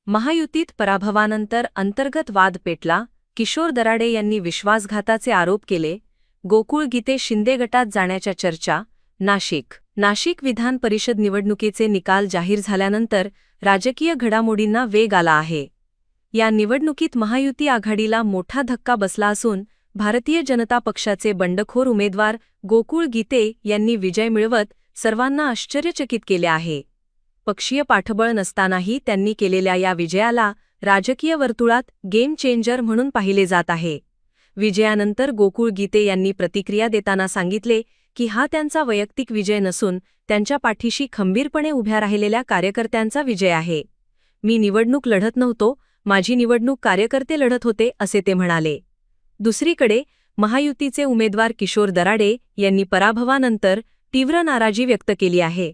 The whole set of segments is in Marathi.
महायुतीत पराभवानंतर अंतर्गत वाद पेटला. किशोर दराडे यांनी विश्वासघाताचे आरोप केले. गोकुळ गीते शिंदे गटात जाण्याच्या चर्चा. नाशिक विधान परिषद निवडणुकीचे निकाल जाहीर झाल्यानंतर राजकीय घडामोडींना वेग आला आहे. या निवडणुकीत महायुती आघाडीला मोठा धक्का बसला असून भारतीय जनता पक्षाचे बंडखोर उमेदवार गोकुळ गीते यांनी विजय मिळवत सर्वांना आश्चर्यचकित केले आहे. पक्षीय पाठबळ नसतानाही त्यांनी केलेल्या या विजयाला राजकीय वर्तुळात गेम चेंजर म्हणून पाहिले जात आहे. विजयानंतर गोकुळ गीते यांनी प्रतिक्रिया देताना सांगितले की हा त्यांचा वैयक्तिक विजय नसून त्यांच्या पाठीशी खंबीरपणे उभ्या राहिलेल्या कार्यकर्त्यांचा विजय आहे. मी निवडणूक लढत नव्हतो, माझी निवडणूक कार्यकर्ते लढत होते, असे ते म्हणाले. दुसरीकडे महायुतीचे उमेदवार किशोर दराडे यांनी पराभवानंतर तीव्र नाराजी व्यक्त केली आहे.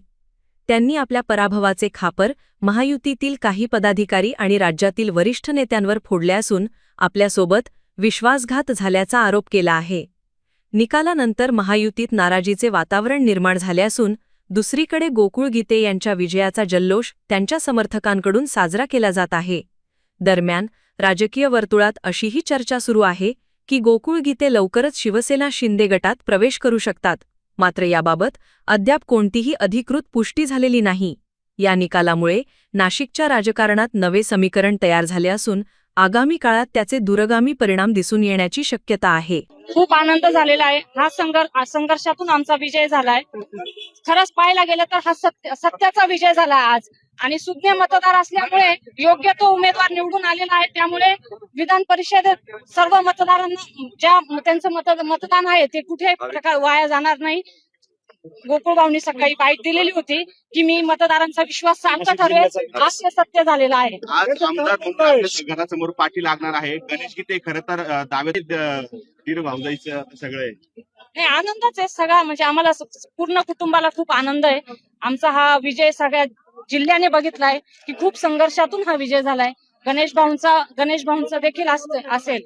त्यांनी आपल्या पराभवाचे खापर महायुतीतील काही पदाधिकारी आणि राज्यातील वरिष्ठ नेत्यांवर फोडले असून आपल्यासोबत विश्वासघात झाल्याचा आरोप केला आहे. निकालानंतर महायुतीत नाराजीचे वातावरण निर्माण झाले असून दुसरीकडे गोकुळ गीते यांच्या विजयाचा जल्लोष त्यांच्या समर्थकांकडून साजरा केला जात आहे. दरम्यान राजकीय वर्तुळात अशीही चर्चा सुरू आहे की गोकुळ गीते लवकरच शिवसेना शिंदे गटात प्रवेश करू शकतात. मात्र याबाबत अद्याप कोणतीही अधिकृत पुष्टी झालेली नाही. या निकालामुळे नाशिकच्या राजकारणात नवे समीकरण तयार झाले असून आगामी काळात त्याचे दूरगामी परिणाम दिसून येण्याची शक्यता आहे. खूप आनंद झालेला आहे. हा संघर्षातून आमचा विजय झालाय. खरंच पाहायला गेलं तर हा सत्याचा विजय झाला आज. आणि सुज्ञ मतदार असल्यामुळे योग्य तो उमेदवार निवडून आलेला आहे. त्यामुळे विधान परिषदेत सर्व मतदारांना ज्या त्यांचं मतदान आहे ते कुठे प्रकार वाया जाणार नाही. गोकुळभाऊंनी सकाळी बाईट दिलेली होती की मी मतदारांचा विश्वास साधता ठरवेल. आज ते सत्य झालेलं आहे. आज आमदार घरासमोर पाठी लागणार आहे. गणेश गीते खरं तर दावे दीड भाऊजाईचं सगळं हे आनंदच आहे सगळा. म्हणजे आम्हाला पूर्ण कुटुंबाला खूप आनंद आहे. आमचा हा विजय सगळ्या जिल्ह्याने बघितलाय की खूप संघर्षातून हा विजय झालाय. गणेश भाऊंचा देखील असेल.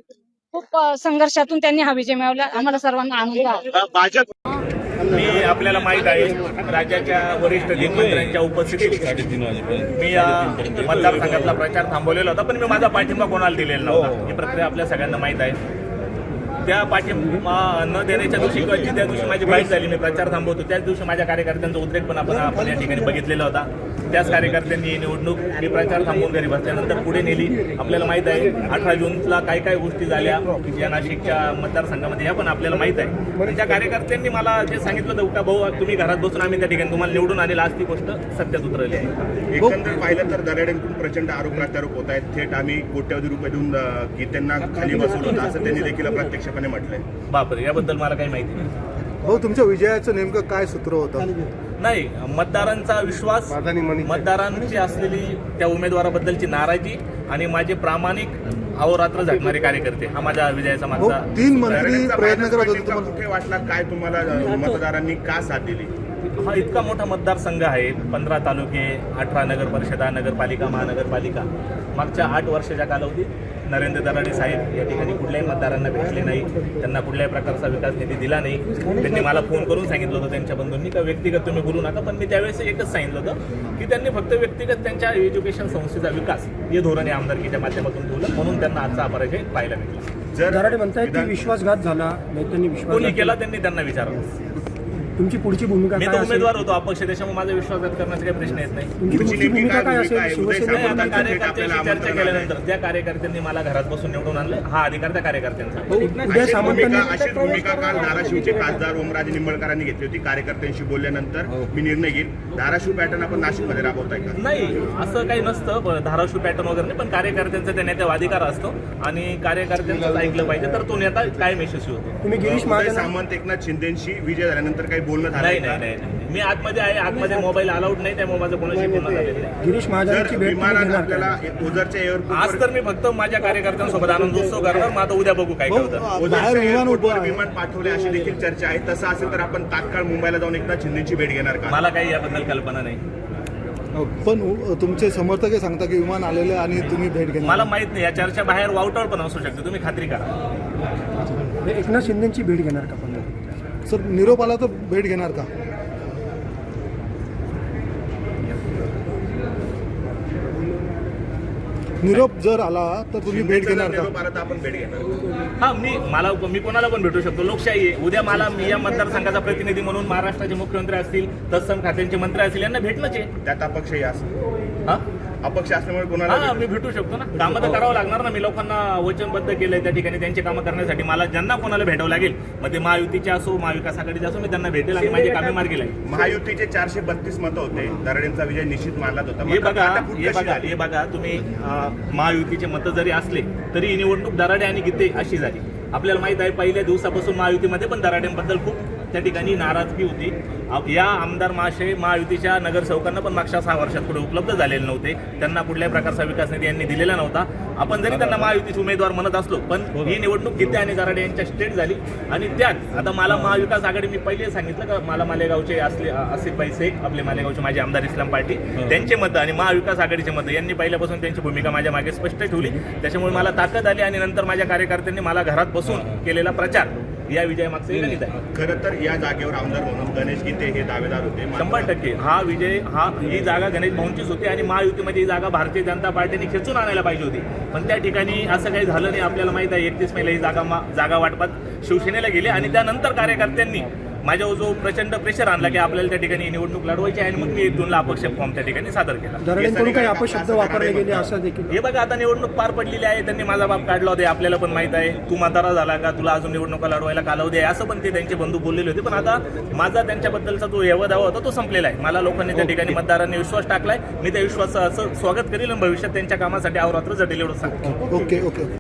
खूप संघर्षातून त्यांनी हा विजय मिळवला. आम्हाला सर्वांना आनंद आहे. मी आपल्याला माहित आहे राज्याच्या वरिष्ठ मंत्र्यांच्या उपस्थितीत मी या मतदारसंघातला प्रचार थांबवलेला होता, पण मी माझा पाठिंबा कोणाला दिलेला नव्हता. ही प्रक्रिया आपल्या सगळ्यांना माहित आहे. त्या पाठिंबा न देण्याच्या दिवशी त्या दिवशी माझी बाईट झाली, मी प्रचार थांबवतो, त्याच दिवशी माझ्या कार्यकर्त्यांचा उद्रेक पण आपण या ठिकाणी बघितलेला होता. त्याच कार्यकर्त्यांनी ही निवडणूक मी प्रचार थांबवून घरी बसल्यानंतर पुढे नेली. आपल्याला माहित आहे 18 जूनला काय काय गोष्टी झाल्या या नाशिकच्या मतदारसंघामध्ये, या पण आपल्याला माहित आहे. त्या कार्यकर्त्यांनी मला जे सांगितलं होतं का भाऊ तुम्ही घरात बसून आम्ही त्या ठिकाणी तुम्हाला निवडून आणेल, आज ती गोष्ट सत्यात उतरली आहे. एकंदर पाहिलं तर दराडेंकडून प्रचंड आरोप प्रत्यारोप होत आहेत. थेट आम्ही कोट्यवधी रुपये देऊन गीतेंना खाली बसवलं होतं असं त्यांनी देखील प्रत्यक्षपणे म्हटलंय. बापरे, याबद्दल मला काही माहिती नाही. हो, तुमच्या विजयाचं नेमकं काय सूत्र होतं? नाही, मतदारांचा विश्वास, मतदारांची असलेली त्या उमेदवाराबद्दलची नाराजी आणि माझे प्रामाणिक अहोरात्र झटणारे कार्यकर्ते, हा माझ्या विजयाचा मागचा. 3 मंत्री प्रयत्न करत होते. कुठे वाटला काय तुम्हाला मतदारांनी का साथ दिली? हा इतका मोठा मतदारसंघ आहे, 15 तालुके, 18 नगर परिषदा, नगरपालिका, महानगरपालिका. मागच्या 8 वर्षाच्या कालावधीत नरेंद्र दराडे साहेब या ठिकाणी कुठल्याही मतदारांना भेटले नाही, त्यांना कुठल्याही प्रकारचा विकास निधी दिला नाही. त्यांनी मला फोन करून सांगितलं होतं त्यांच्या बंधूंनी का व्यक्तिगत तुम्ही बोलू नका, पण मी त्यावेळेस एकच सांगितलं होतं की त्यांनी फक्त व्यक्तिगत त्यांच्या एज्युकेशन संस्थेचा विकास हे धोरण आमदारकीच्या माध्यमातून ठेवलं, म्हणून त्यांना आजचा अपराजय पाहायला भेटला. जर दराडे म्हणतायत की विश्वासघात झाला, नेत्यांनी विश्वास कोणी केला त्यांनी त्यांना विचारलं. तुमची पुढची भूमिका मी काय तर असेल? उमेदवार होतो अपक्ष, त्याच्यामुळे माझा विश्वासघात करण्याचा काही प्रश्न येत नाही. तुमची पुढची भूमिका काय असेल? शिवसेना आता कार्यकर्त्यांशी चर्चा केल्यानंतर ज्या कार्यकर्त्यांनी मला घरात बसून निवडून आणलं, हा अधिकार त्या कार्यकर्त्यांचा. उदय सामंतांनी अशीच भूमिका काल धाराशिवचे खासदार ओमराजे निंबाळकरांनी घेतली होती. कार्यकर्त्यांशी बोलल्यानंतर मी निर्णय घेईन. धाराशिव पॅटर्न आपण नाशिकमध्ये राबवताय का? नाही, असं काही नसतं. धाराशिव पॅटर्न वगैरे नाही, पण कार्यकर्त्यांचा त्या नेत्यावर अधिकार असतो आणि कार्यकर्त्यांचं ऐकलं पाहिजे, तर तो नेता कायम यशस्वी होतो. तुम्ही गिरीश महाजन सामंत एकनाथ शिंदेशी विजय झाल्यानंतर काही बोलणं झालं नाही, मी आतमध्ये आहे, आतमध्ये मोबाईल अलाउड नाही, त्यामुळे माझं कोणाशी बोलणं झालेलं नाही. गिरीश महाजनांची भेट विमानात आपल्याला ओझरच्या एअरपोर्ट आज तर मी फक्त माझ्या कार्यकर्त्यांसोबत आनंदोत्सव करणार. मग आता उद्या बघू काय होतं. विमान पाठवले अशी देखील चर्चा आहे. तसं असेल तर आपण तात्काळ मुंबईला जाऊन एकनाथ शिंदेची भेट घेणार का? मला काही याबद्दल कल्पना नाही. पण तुमचे समर्थक सांगता की विमान आलेलं आणि तुम्ही भेट घेणार? मला माहित नाही, या चर्चा बाहेर वाउटआउट पण असू शकते, तुम्ही खात्री करा. एकनाथ शिंदेची भेट घेणार का? पण सर, निरोप आला तर भेट घेणार का? निरोप जर आला तर तुम्ही भेट घेणार का? निरोप आला तर आपण भेट घेणार. हा मी कोणाला पण भेटू शकतो. लोकशाही आहे. उद्या मला मी या मतदारसंघाचा प्रतिनिधी म्हणून महाराष्ट्राचे मुख्यमंत्री असतील, तत्सम खात्यांचे मंत्री असतील, यांना भेटणंच आहे. त्यात अपक्षही असं हा अपक्ष असल्यामुळे कोणाला हा मी भेटू शकतो ना. कामं तर करावं लागणार ना. मी लोकांना वचनबद्ध केलंय त्या ठिकाणी त्यांचे कामं करण्यासाठी. मला ज्यांना कोणाला भेटावं लागेल, मग ते महायुतीचे असो महाविकास आघाडीचे असो, मी त्यांना भेटेल आणि माझे कामे मार्गी लागेल. महायुतीचे 432 मतं होते. दराडेंचा विजय निश्चित मानलाच होता. हे मात्र बघा आता फूट कशी झाली? हे बघा तुम्ही महायुतीचे मतं जरी असले तरी ही निवडणूक दराडे आणि गीते अशी झाली. आपल्याला माहित आहे पहिल्या दिवसापासून महायुतीमध्ये पण दराडेंबद्दल खूप त्या ठिकाणी नाराजगी होती. या आमदार महाशय महायुतीच्या नगरसेवकांना पण मागच्या 6 वर्षात पुढे उपलब्ध झालेले नव्हते. त्यांना कुठल्याही प्रकारचा विकास निधी यांनी दिलेला नव्हता. आपण जरी त्यांना महायुतीचे उमेदवार म्हणत असलो, पण ही निवडणूक गीते आणि दराडे यांच्या स्टेट झाली. आणि त्यात आता मला महाविकास आघाडी, मी पहिले सांगितलं का मला मालेगावचे आसिफ भाई शेख, आपले मालेगावचे माझे आमदार इस्लाम पार्टी, त्यांचे मतं आणि महाविकास आघाडीचे मतं यांनी पहिल्यापासून त्यांची भूमिका माझ्या मागे स्पष्ट ठेवली. त्याच्यामुळे मला ताकद आली आणि नंतर माझ्या कार्यकर्त्यांनी मला घरात बसून केलेला प्रचार या विजयामागचं गणित आहे. खरं तर या जागेवर आमदार म्हणून गणेश गीते हे दावेदार होते. 100% हा विजय ही जागा गणेश भाऊंचीच होती आणि महायुतीमध्ये ही जागा भारतीय जनता पार्टीने खेचून आणायला पाहिजे होती. पण त्या ठिकाणी असं काही झालं नाही. आपल्याला माहित आहे 31 मेला ही जागा वाटपात शिवसेनेला गेली आणि त्यानंतर कार्यकर्त्यांनी माझ्यावर जो प्रचंड प्रेशर आणला की आपल्याला त्या ठिकाणी निवडणूक लढवायची आहे आणि मग मी 1-2 अपक्ष फॉर्म त्या ठिकाणी सादर केला. दराडेंकडून काही अपशब्द वापरले गेले असं देखील हे बघा आता निवडणूक पार पडलेली आहे. त्यांनी माझा बाप काढला होता. आपल्याला पण माहित आहे. तू म्हातारा झाला का, तुला अजून निवडणुका लढवायला कालावधी आहे, असं पण ते त्यांचे बंधू बोललेले होते. पण आता माझा त्यांच्याबद्दलचा जो यवदावा होता तो संपलेला आहे. मला लोकांनी त्या ठिकाणी मतदारांनी विश्वास टाकलाय. मी त्या विश्वासाचं स्वागत करेल आणि भविष्यात त्यांच्या कामासाठी अहोरात्र झटेल एवढं सांगतो. ओके.